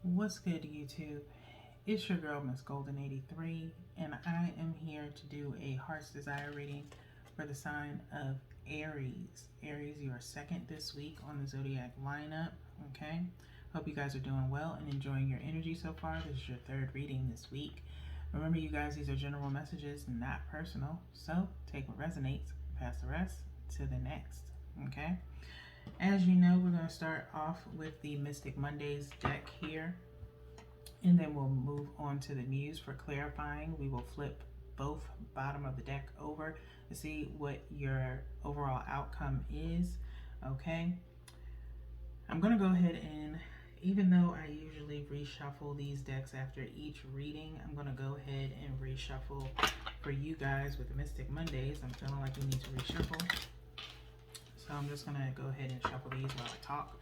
What's good, YouTube? It's your girl, Miss Golden 83, and I am here to do a Heart's Desire reading for the sign of Aries. Aries, you are second this week on the Zodiac lineup, okay? Hope you guys are doing well and enjoying your energy so far. This is your third reading this week. Remember, you guys, these are general messages, not personal, so take what resonates, pass the rest to the next, okay? As you know, we're going to start off with the Mystic Mondays deck here, and then we'll move on to the Muse for clarifying. We will flip both bottom of the deck over to see what your overall outcome is. Okay, I'm going to go ahead and, even though I usually reshuffle these decks after each reading, I'm going to go ahead and reshuffle for you guys with the Mystic Mondays. I'm feeling like we need to reshuffle. So I'm just going to go ahead and shuffle these while I talk.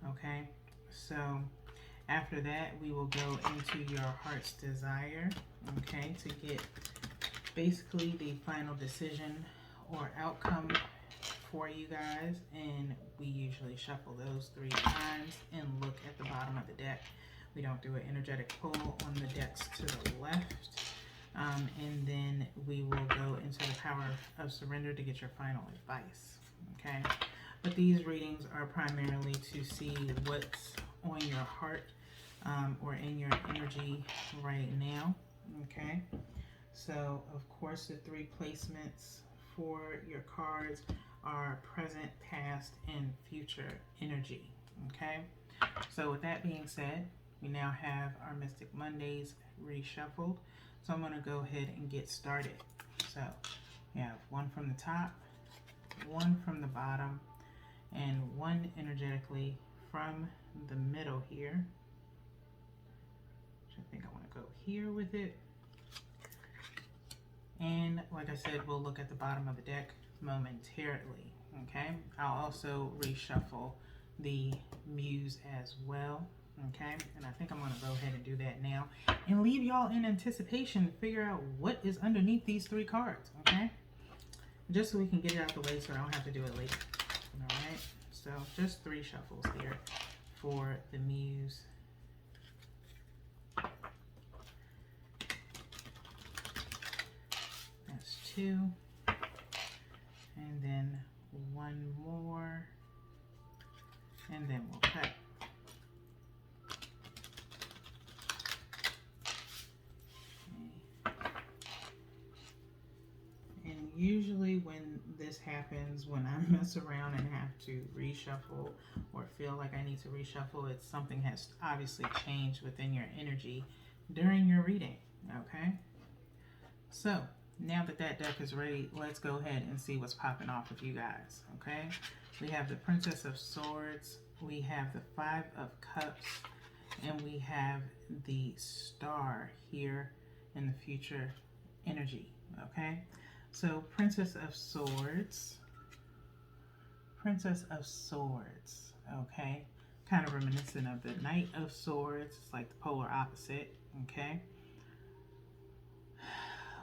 Okay, so after that, we will go into your Heart's Desire, okay, to get basically the final decision or outcome for you guys. And we usually shuffle those 3 times and look at the bottom of the deck. We don't do an energetic pull on the decks to the left. And then we will go into the power of surrender to get your final advice. Okay, but these readings are primarily to see what's on your heart or in your energy right now. Okay, so of course the 3 placements for your cards are present, past, and future energy. Okay, so with that being said, we now have our Mystic Mondays reshuffled. So I'm going to go ahead and get started. So we have 1 from the top, 1 from the bottom, and 1 energetically from the middle here. I think I want to go here with it. And like I said, we'll look at the bottom of the deck momentarily. Okay, I'll also reshuffle the Muse as well. Okay, and I think I'm going to go ahead and do that now and leave y'all in anticipation to figure out what is underneath these 3 cards. Okay, just so we can get it out the way so I don't have to do it later. All right, so just 3 shuffles here for the Muse. That's 2, and then 1 more, and then we'll cut. And usually when this happens, when I mess around and have to reshuffle or feel like I need to reshuffle, it's something has obviously changed within your energy during your reading. Okay, so now that that deck is ready, let's go ahead and see what's popping off with you guys. Okay, we have the Princess of Swords, we have the 5 of Cups, and we have the Star here in the future energy. Okay, so Princess of Swords, okay, kind of reminiscent of the Knight of Swords. It's like the polar opposite. Okay,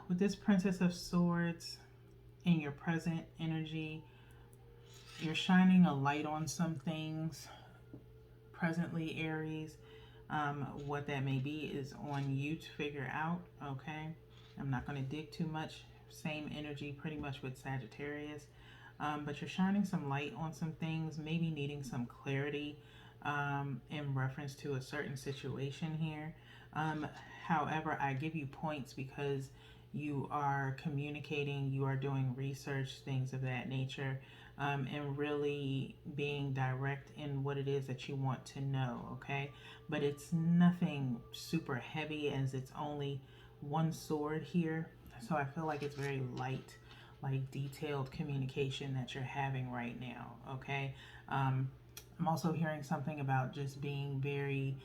with this Princess of Swords in your present energy, you're shining a light on some things presently, Aries. What that may be is on you to figure out. Okay, I'm not going to dig too much. Same energy pretty much with Sagittarius, but you're shining some light on some things, maybe needing some clarity in reference to a certain situation here. However, I give you points because you are communicating, you are doing research, things of that nature, and really being direct in what it is that you want to know. Okay, but it's nothing super heavy as it's only 1 sword here. So I feel like it's very light, like detailed communication that you're having right now. Okay, I'm also hearing something about just being very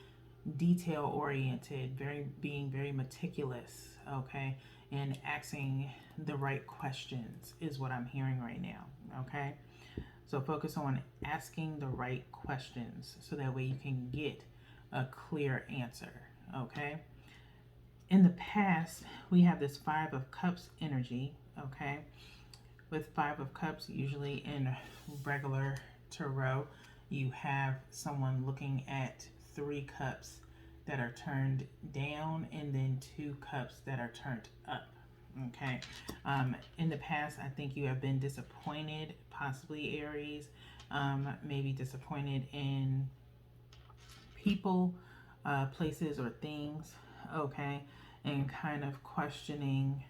detail oriented, being very meticulous. Okay, and asking the right questions is what I'm hearing right now. Okay, so focus on asking the right questions so that way you can get a clear answer. Okay, in the past, we have this 5 of Cups energy. Okay, with 5 of Cups, usually in regular tarot, you have someone looking at 3 cups that are turned down, and then 2 cups that are turned up. Okay. In the past, I think you have been disappointed, possibly Aries, maybe disappointed in people, places, or things. Okay. And kind of questioning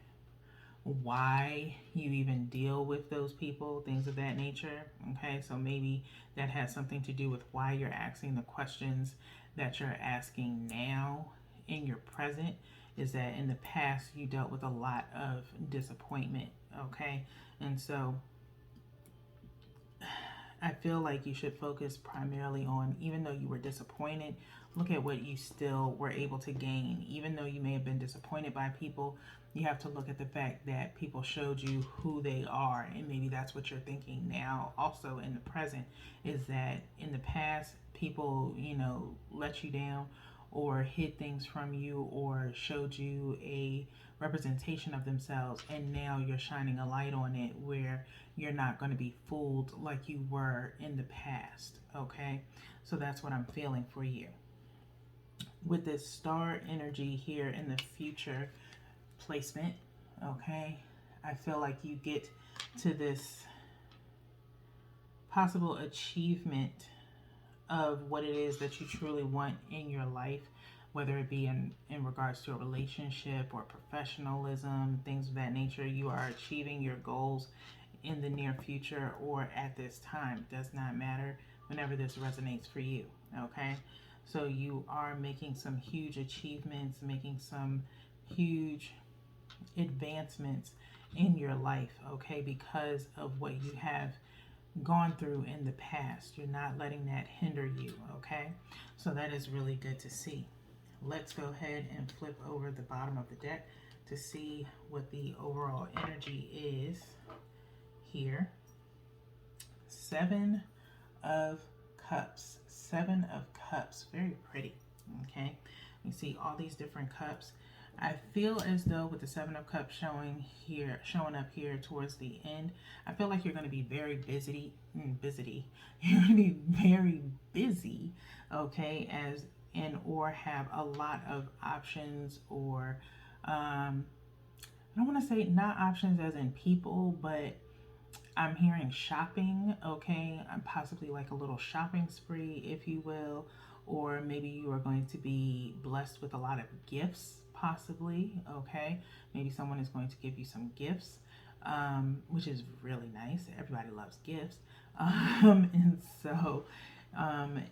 why you even deal with those people, things of that nature. Okay, so maybe that has something to do with why you're asking the questions that you're asking now in your present, is that in the past you dealt with a lot of disappointment. Okay, and so I feel like you should focus primarily on, even though you were disappointed, look at what you still were able to gain. Even though you may have been disappointed by people, you have to look at the fact that people showed you who they are. And maybe that's what you're thinking now, also in the present, is that in the past, people, let you down or hid things from you or showed you a representation of themselves, and now you're shining a light on it where you're not going to be fooled like you were in the past. Okay, so that's what I'm feeling for you with this star energy here in the future placement. Okay, I feel like you get to this possible achievement of what it is that you truly want in your life, whether it be in regards to a relationship or professionalism, things of that nature. You are achieving your goals in the near future or at this time. Does not matter, whenever this resonates for you. Okay, so you are making some huge achievements, making some huge advancements in your life. Okay, because of what you have gone through in the past. You're not letting that hinder you. Okay, so that is really good to see. Let's go ahead and flip over the bottom of the deck to see what the overall energy is here. 7 of Cups. 7 of Cups. Very pretty. Okay, you see all these different cups. I feel as though with the 7 of Cups showing up here towards the end, I feel like you're going to be very busy. You're going to be very busy, okay, or have a lot of options, or I don't want to say not options as in people, but I'm hearing shopping, okay, possibly like a little shopping spree, if you will, or maybe you are going to be blessed with a lot of gifts, possibly, okay. Maybe someone is going to give you some gifts, which is really nice. Everybody loves gifts, and so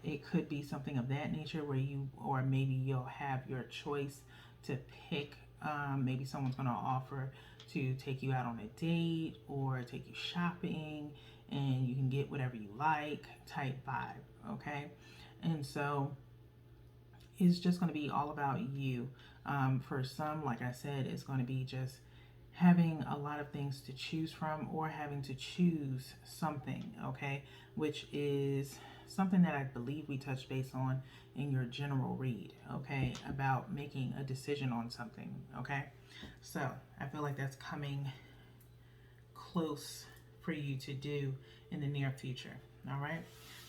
it could be something of that nature where or maybe you'll have your choice to pick. Maybe someone's going to offer to take you out on a date or take you shopping, and you can get whatever you like type vibe. Okay, and so it's just going to be all about you. For some, like I said, it's going to be just having a lot of things to choose from, or having to choose something, okay, which is something that I believe we touched base on in your general read, okay, about making a decision on something. Okay, so I feel like that's coming close for you to do in the near future. All right,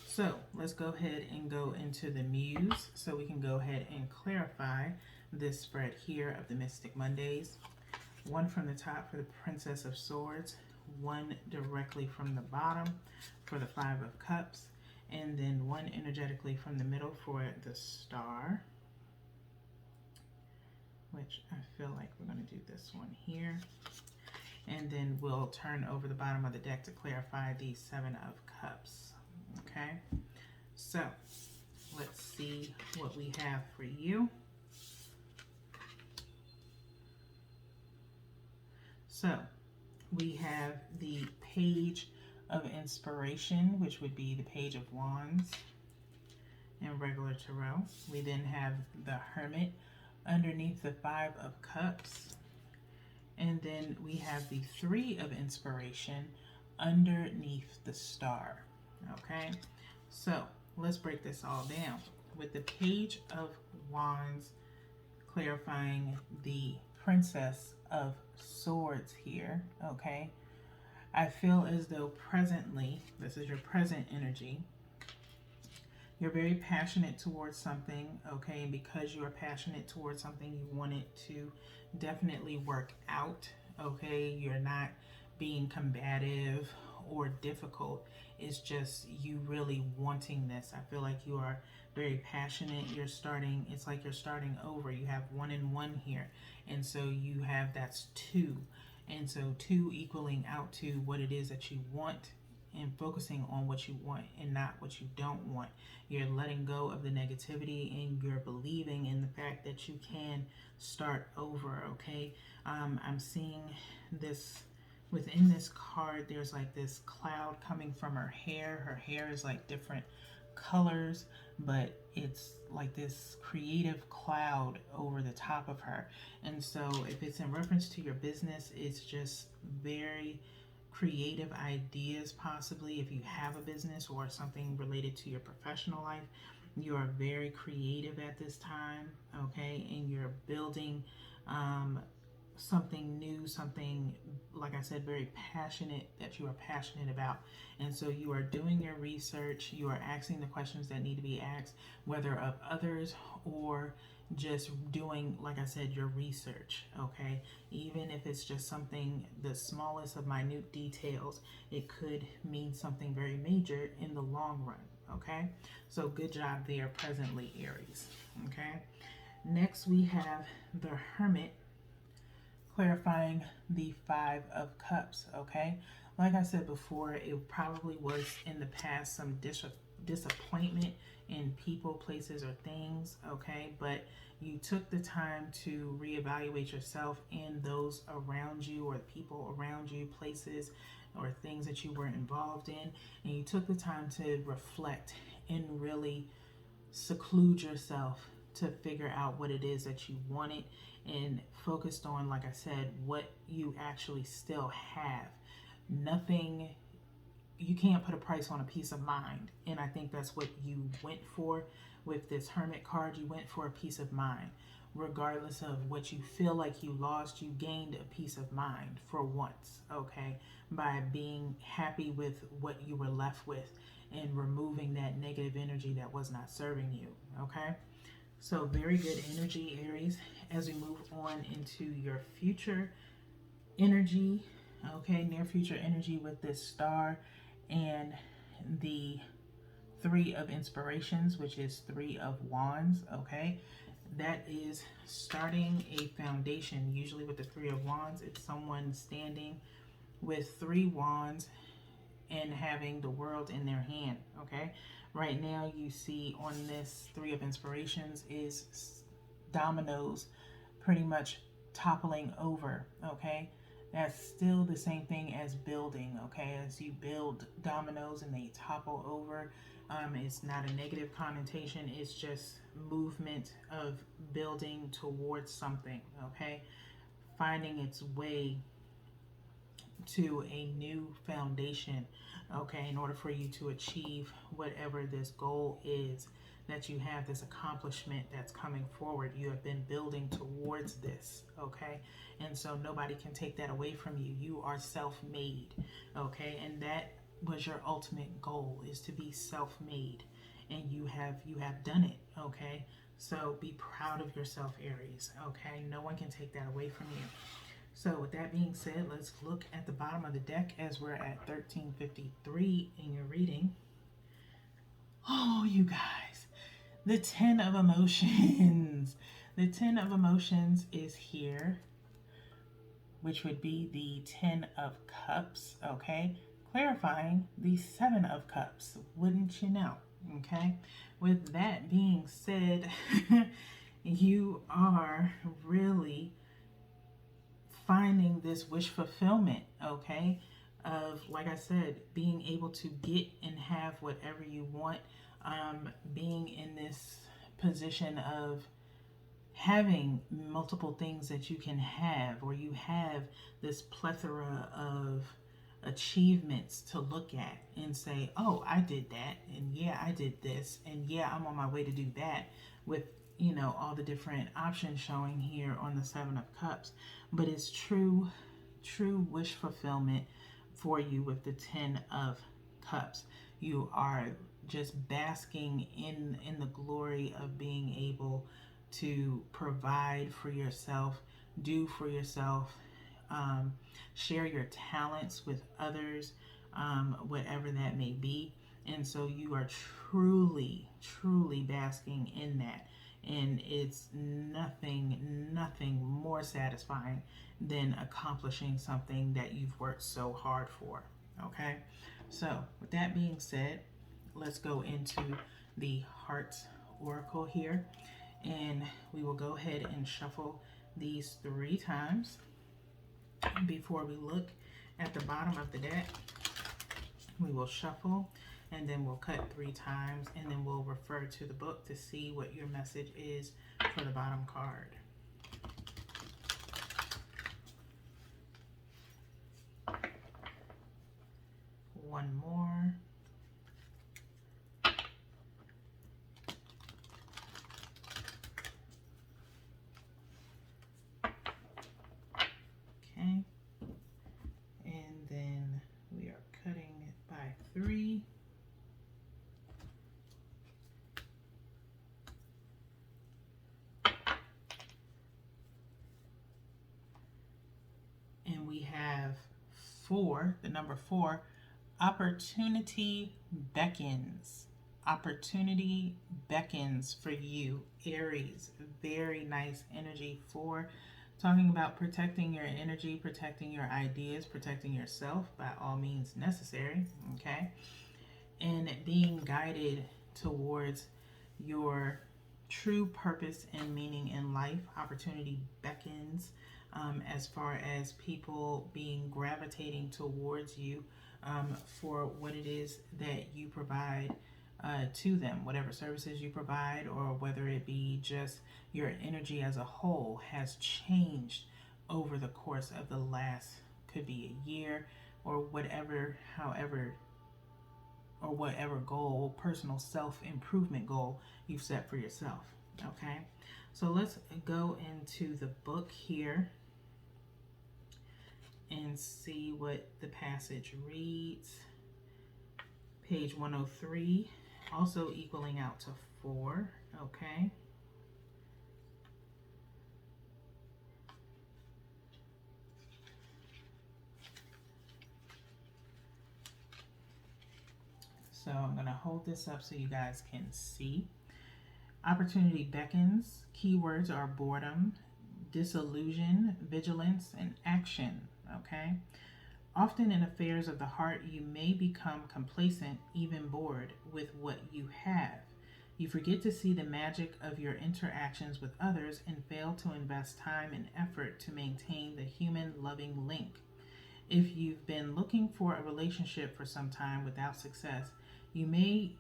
so let's go ahead and go into the Muse so we can go ahead and clarify this spread here of the Mystic Mondays. 1 from the top for the Princess of Swords, 1 directly from the bottom for the 5 of Cups, and then 1 energetically from the middle for the Star, which I feel like we're going to do this one here. And then we'll turn over the bottom of the deck to clarify the 7 of Cups. Okay, so let's see what we have for you. So we have the Page of Inspiration, which would be the Page of Wands in regular tarot. We then have the Hermit underneath the 5 of Cups. And then we have the 3 of Inspiration underneath the Star. Okay, so let's break this all down. With the Page of Wands clarifying the Princess of Swords here, okay, I feel as though presently, this is your present energy, You're very passionate towards something, okay? And because you are passionate towards something, you want it to definitely work out, okay? You're not being combative or difficult. It's just you really wanting this. I feel like you are very passionate. You're starting, it's like you're starting over. You have 1 and 1 here. And so you have, that's 2. And so 2 equaling out to what it is that you want, and focusing on what you want and not what you don't want. You're letting go of the negativity and you're believing in the fact that you can start over, okay? I'm seeing this within this card. There's like this cloud coming from her hair. Her hair is like different colors, but it's like this creative cloud over the top of her. And so if it's in reference to your business, it's just very creative ideas. Possibly if you have a business or something related to your professional life, you are very creative at this time, okay? And you're building something new, something, like I said, very passionate, that you are passionate about. And so you are doing your research, you are asking the questions that need to be asked, whether of others or just doing, like I said, your research, okay? Even if it's just something, the smallest of minute details, it could mean something very major in the long run, okay? So good job there presently, Aries, okay? Next we have the Hermit, clarifying the 5 of Cups, okay? Like I said before, it probably was in the past some disappointment in people, places, or things, okay? But you took the time to reevaluate yourself and those around you, or people around you, places or things that you were involved in, and you took the time to reflect and really seclude yourself to figure out what it is that you wanted, and focused on, like I said, what you actually still have. Nothing, you can't put a price on a peace of mind. And I think that's what you went for with this Hermit card. You went for a peace of mind. Regardless of what you feel like you lost, you gained a peace of mind for once, okay? By being happy with what you were left with and removing that negative energy that was not serving you, okay? So very good energy, Aries, as we move on into your future energy, okay, near future energy with this star and the 3 of Inspirations, which is 3 of Wands, okay? That is starting a foundation. Usually with the 3 of Wands, it's someone standing with 3 wands and having the world in their hand, okay? Right now you see on this 3 of Inspirations is dominoes pretty much toppling over, okay? That's still the same thing as building, okay? As you build dominoes and they topple over, it's not a negative connotation. It's just movement of building towards something, okay? Finding its way to a new foundation, okay, in order for you to achieve whatever this goal is that you have, this accomplishment that's coming forward. You have been building towards this, okay? And so nobody can take that away from you. You are self-made, okay? And that was your ultimate goal, is to be self-made, and you have done it, okay? So be proud of yourself, Aries, okay? No one can take that away from you. So with that being said, let's look at the bottom of the deck as we're at 1353 in your reading. Oh, you guys, the 10 of Emotions. The 10 of Emotions is here, which would be the 10 of Cups, okay? Clarifying the 7 of Cups, wouldn't you know, okay? With that being said, you are really finding this wish fulfillment, okay, of, like I said, being able to get and have whatever you want, being in this position of having multiple things that you can have, or you have this plethora of achievements to look at and say, oh, I did that, and yeah, I did this, and yeah, I'm on my way to do that, with, you know, all the different options showing here on the 7 of Cups. But it's true wish fulfillment for you with the 10 of Cups. You are just basking in the glory of being able to provide for yourself, do for yourself, share your talents with others, whatever that may be. And so you are truly, truly basking in that. And it's nothing more satisfying than accomplishing something that you've worked so hard for. Okay? So, with that being said, let's go into the Heart's Oracle here. And we will go ahead and shuffle these 3 times before we look at the bottom of the deck. We will shuffle and then we'll cut 3 times and then we'll refer to the book to see what your message is for the bottom card. One more. Okay. And then we are cutting it by 3. And we have 4, the number 4, opportunity beckons. Opportunity beckons for you, Aries. Very nice energy for talking about protecting your energy, protecting your ideas, protecting yourself by all means necessary, okay? And being guided towards your true purpose and meaning in life. Opportunity beckons as far as people being gravitating towards you for what it is that you provide to them, whatever services you provide, or whether it be just your energy as a whole has changed over the course of the last, could be a year or whatever, however, or whatever goal, personal self-improvement goal you've set for yourself. Okay, so let's go into the book here and see what the passage reads. Page 103, also equaling out to 4. Okay. So I'm going to hold this up so you guys can see. Opportunity beckons. Keywords are boredom, disillusion, vigilance, and action. Okay. Often in affairs of the heart, you may become complacent, even bored with what you have. You forget to see the magic of your interactions with others and fail to invest time and effort to maintain the human loving link. If you've been looking for a relationship for some time without success, you may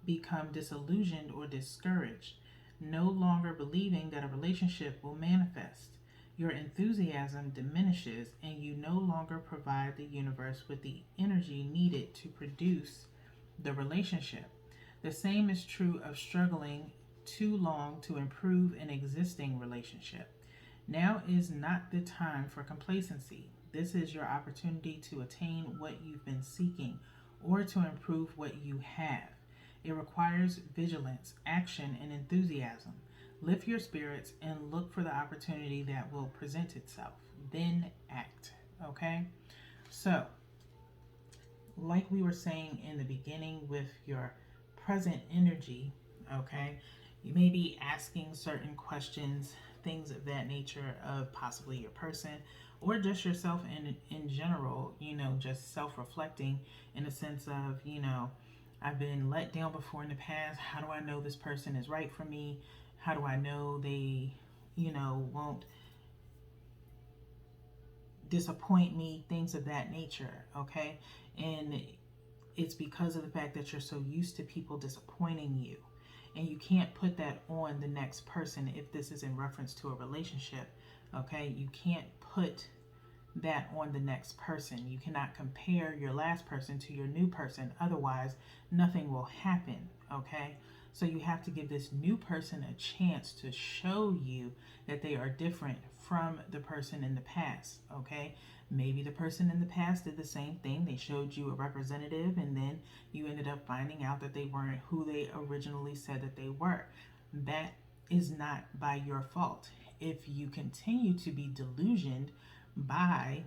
become disillusioned or discouraged, no longer believing that a relationship will manifest. Your enthusiasm diminishes and you no longer provide the universe with the energy needed to produce the relationship. The same is true of struggling too long to improve an existing relationship. Now is not the time for complacency. This is your opportunity to attain what you've been seeking or to improve what you have. It requires vigilance, action, and enthusiasm. Lift your spirits and look for the opportunity that will present itself. Then act. Okay? So, like we were saying in the beginning with your present energy, okay, you may be asking certain questions, things of that nature of possibly your person or just yourself in general, just self-reflecting in a sense of, I've been let down before in the past. How do I know this person is right for me? How do I know they, won't disappoint me? Things of that nature, okay? And it's because of the fact that you're so used to people disappointing you. And you can't put that on the next person if this is in reference to a relationship, okay? You can't put that on the next person. You cannot compare your last person to your new person. Otherwise, nothing will happen, okay? So you have to give this new person a chance to show you that they are different from the person in the past, okay? Maybe the person in the past did the same thing. They showed you a representative, and then you ended up finding out that they weren't who they originally said that they were. That is not by your fault. If you continue to be delusioned by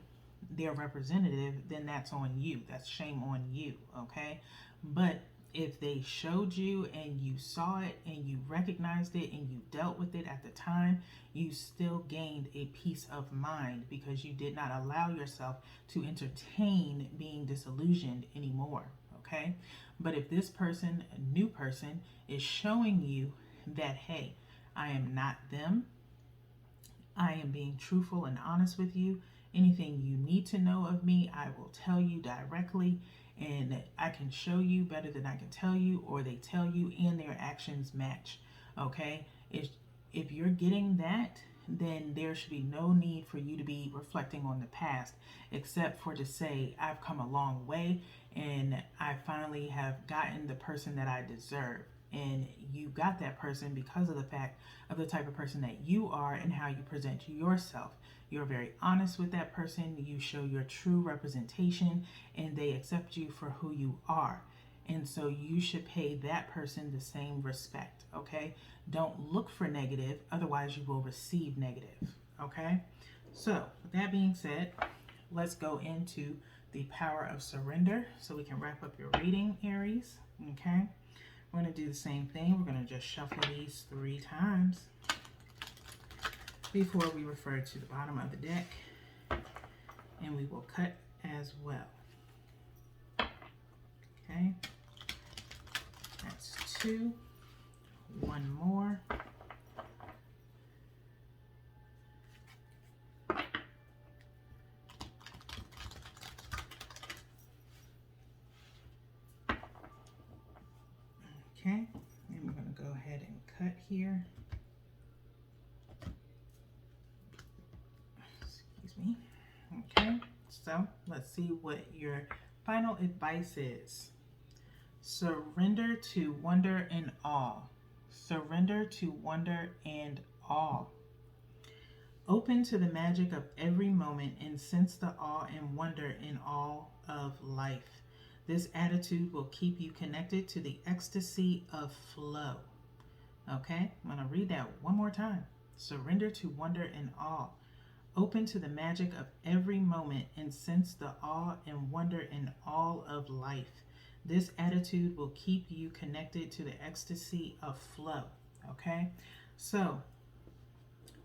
their representative, then that's on you. That's shame on you, okay? But if they showed you and you saw it and you recognized it and you dealt with it at the time, you still gained a peace of mind because you did not allow yourself to entertain being disillusioned anymore, okay? But if this person, a new person, is showing you that, hey, I am not them, I am being truthful and honest with you. Anything you need to know of me, I will tell you directly, and I can show you better than I can tell you, or they tell you, and their actions match. Okay? If you're getting that, then there should be no need for you to be reflecting on the past, except for to say, I've come a long way, and I finally have gotten the person that I deserve. And you got that person because of the fact of the type of person that you are and how you present yourself. You're very honest with that person. You show your true representation, and they accept you for who you are. And so you should pay that person the same respect, okay? Don't look for negative, otherwise you will receive negative, okay? So with that being said, let's go into the power of surrender so we can wrap up your reading, Aries, okay? We're going to do the same thing. We're going to just shuffle these 3 times before we refer to the bottom of the deck, and we will cut as well. Okay, that's 2. 1 more. Okay, and we're going to go ahead and cut here. Excuse me. Okay, so let's see what your final advice is. Surrender to wonder and awe. Surrender to wonder and awe. Open to the magic of every moment and sense the awe and wonder in all of life. This attitude will keep you connected to the ecstasy of flow. Okay, I'm going to read that one more time. Surrender to wonder and awe. Open to the magic of every moment and sense the awe and wonder in all of life. This attitude will keep you connected to the ecstasy of flow. Okay, so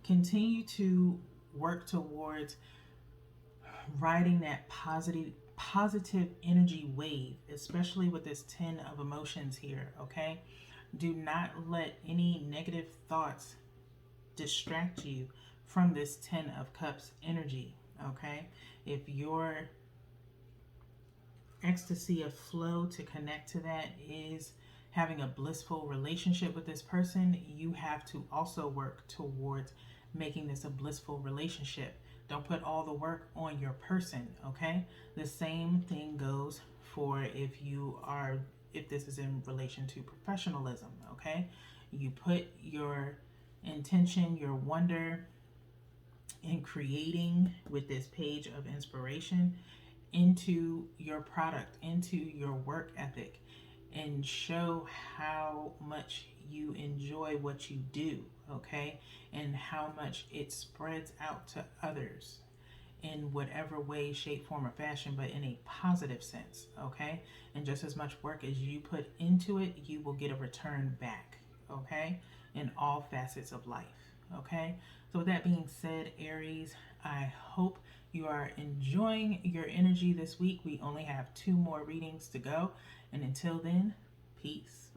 continue to work towards riding that positive energy wave, especially with this 10 of emotions here, okay? Do not let any negative thoughts distract you from this 10 of cups energy, okay? If your ecstasy of flow to connect to that is having a blissful relationship with this person, you have to also work towards making this a blissful relationship. Don't put all the work on your person, okay? The same thing goes for if this is in relation to professionalism, okay? You put your intention, your wonder in creating with this page of inspiration into your product, into your work ethic, and show how much you enjoy what you do, okay? And how much it spreads out to others in whatever way, shape, form, or fashion, but in a positive sense, okay? And just as much work as you put into it, you will get a return back, okay? In all facets of life, okay? So with that being said, Aries, I hope you are enjoying your energy this week. We only have 2 more readings to go. And until then, peace.